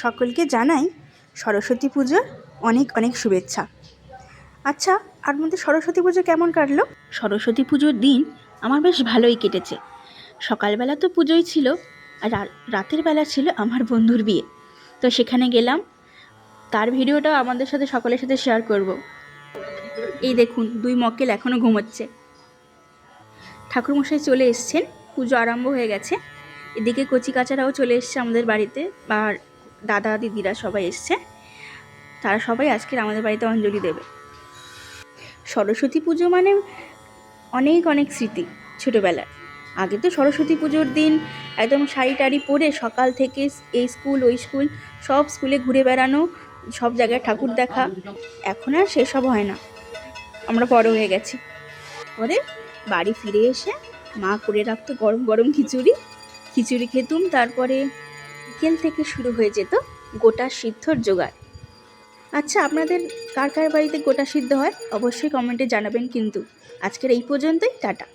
সকলকে জানাই সরস্বতী পুজোর অনেক অনেক শুভেচ্ছা। আচ্ছা, আপনাদের সরস্বতী পুজো কেমন কাটলো? সরস্বতী পুজোর দিন আমার বেশ ভালোই কেটেছে। সকালবেলা তো পুজোই ছিল, আর রাতের বেলা ছিল আমার বন্ধুর বিয়ে। তো সেখানে গেলাম, তার ভিডিওটা আমাদের সাথে সকলের সাথে শেয়ার করব। এই দেখুন, দুই মক্কেল এখনও ঘুমোচ্ছে। ঠাকুরমশাই চলে এসছেন, পুজো আরম্ভ হয়ে গেছে। এদিকে কচি কাচারাও চলে এসছে আমাদের বাড়িতে, আর দাদা দিদিরা সবাই এসছে। তারা সবাই আজকের আমাদের বাড়িতে অঞ্জলি দেবে। সরস্বতী পুজো মানে অনেক অনেক স্মৃতি ছোটোবেলার। আগে তো সরস্বতী পুজোর দিন একদম শাড়ি টাড়ি পরে সকাল থেকে এই স্কুল ওই স্কুল, সব স্কুলে ঘুরে বেড়ানো, সব জায়গায় ঠাকুর দেখা। এখন আর সেসব হয় না, আমরা বড় হয়ে গেছি। পরে বাড়ি ফিরে এসে মা করে রাখতো গরম গরম খিচুড়ি খেতুম। তারপরে বিকেল থেকে শুরু হয়ে যেত গোটা সিদ্ধর জোগাড়। আচ্ছা, আপনাদের কার কার বাড়িতে গোটা সিদ্ধ হয় অবশ্যই কমেন্টে জানাবেন। কিন্তু আজকের এই পর্যন্তই, টাটা।